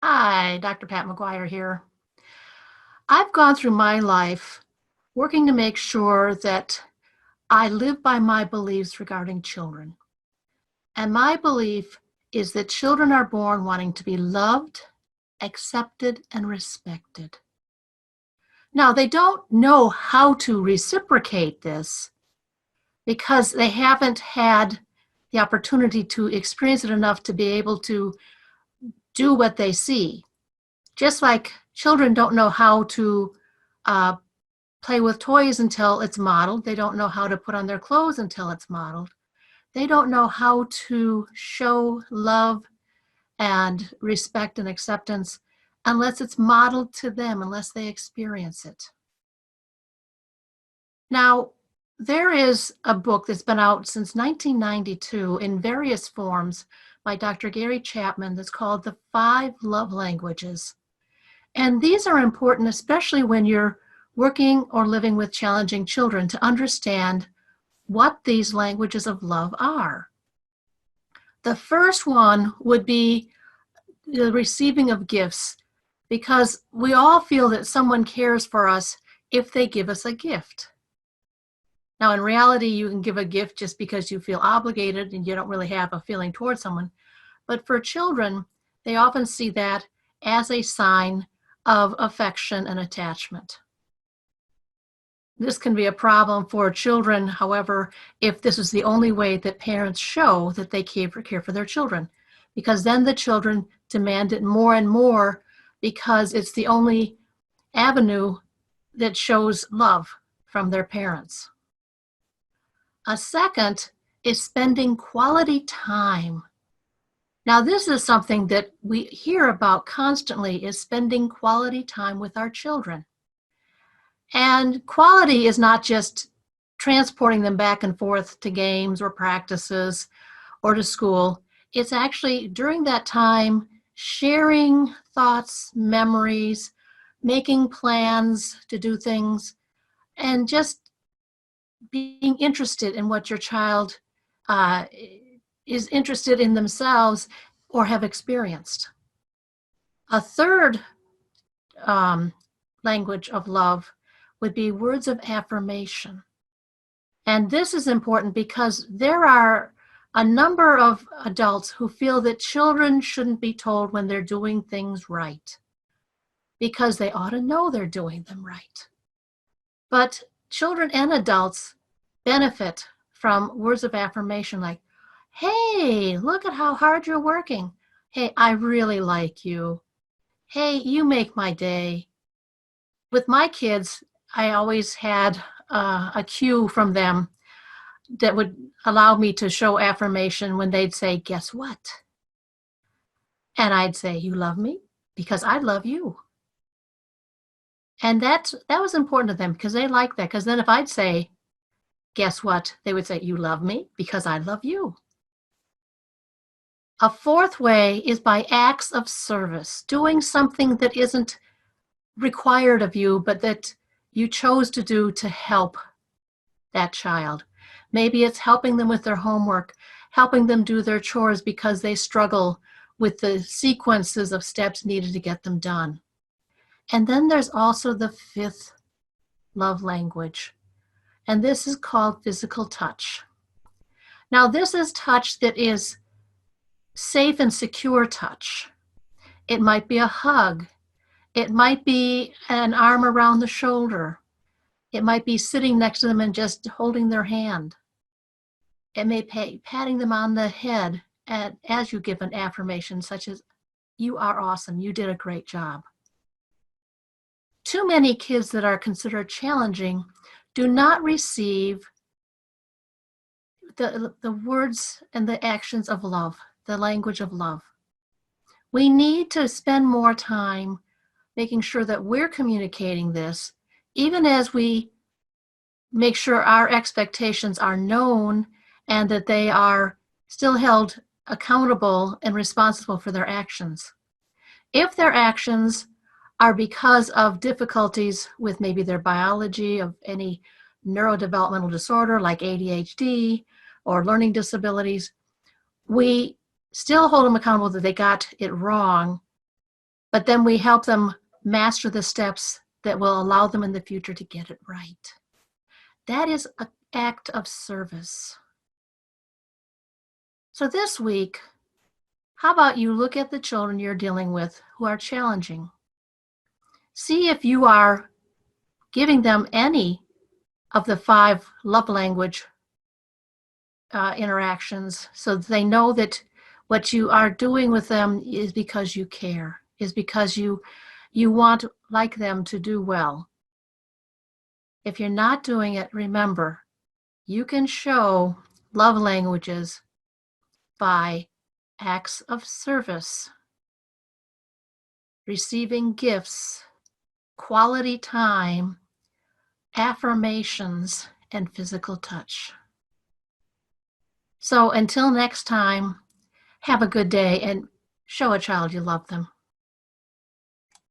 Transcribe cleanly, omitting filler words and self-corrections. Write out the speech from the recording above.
Hi, Dr. Pat McGuire here. I've gone through my life working to make sure that I live by my beliefs regarding children. And my belief is that children are born wanting to be loved, accepted, and respected. Now, they don't know how to reciprocate this because they haven't had the opportunity to experience it enough to be able to do what they see. Just like children don't know how to uh, play with toys until it's modeled. They don't know how to put on their clothes until it's modeled. They don't know how to show love and respect and acceptance unless it's modeled to them, unless they experience it. Now, there is a book that's been out since 1992 in various forms by Dr. Gary Chapman that's called The 5 Love Languages. And these are important, especially when you're working or living with challenging children, to understand what these languages of love are. The first one would be the receiving of gifts, because we all feel that someone cares for us if they give us a gift. Now, in reality, you can give a gift just because you feel obligated and you don't really have a feeling towards someone. But for children, they often see that as a sign of affection and attachment. This can be a problem for children, however, if this is the only way that parents show that they care for their children, because then the children demand it more and more because it's the only avenue that shows love from their parents. A second is spending quality time. Now, this is something that we hear about constantly, is spending quality time with our children. And quality is not just transporting them back and forth to games or practices or to school. It's actually during that time sharing thoughts, memories, making plans to do things, and just being interested in what your child is interested in themselves or have experienced. A third language of love would be words of affirmation. And this is important because there are a number of adults who feel that children shouldn't be told when they're doing things right, because they ought to know they're doing them right. But children and adults benefit from words of affirmation like, hey, look at how hard you're working. Hey, I really like you. Hey, you make my day. With my kids, I always had a cue from them that would allow me to show affirmation when they'd say, guess what? And I'd say, you love me because I love you. And that was important to them because they liked that. Because then if I'd say, guess what? They would say, you love me because I love you. A fourth way is by acts of service, doing something that isn't required of you, but that you chose to do to help that child. Maybe it's helping them with their homework, helping them do their chores because they struggle with the sequences of steps needed to get them done. And then there's also the fifth love language, and this is called physical touch. Now, this is touch that is safe and secure touch. It might be a hug. It might be an arm around the shoulder. It might be sitting next to them and just holding their hand. It may be patting them on the head as you give an affirmation, such as, you are awesome, you did a great job. Too many kids that are considered challenging do not receive the words and the actions of love, the language of love. We need to spend more time making sure that we're communicating this, even as we make sure our expectations are known and that they are still held accountable and responsible for their actions. If their actions are because of difficulties with maybe their biology, of any neurodevelopmental disorder like ADHD or learning disabilities, we still hold them accountable that they got it wrong but then we help them master the steps that will allow them in the future to get it right. That is an act of service. So this week, how about you look at the children you're dealing with who are challenging? See if you are giving them any of the 5 love language interactions so that they know that what you are doing with them is because you care, is because you want like them to do well. If you're not doing it, remember, you can show love languages by acts of service, receiving gifts, quality time, affirmations, and physical touch. So until next time, have a good day and show a child you love them.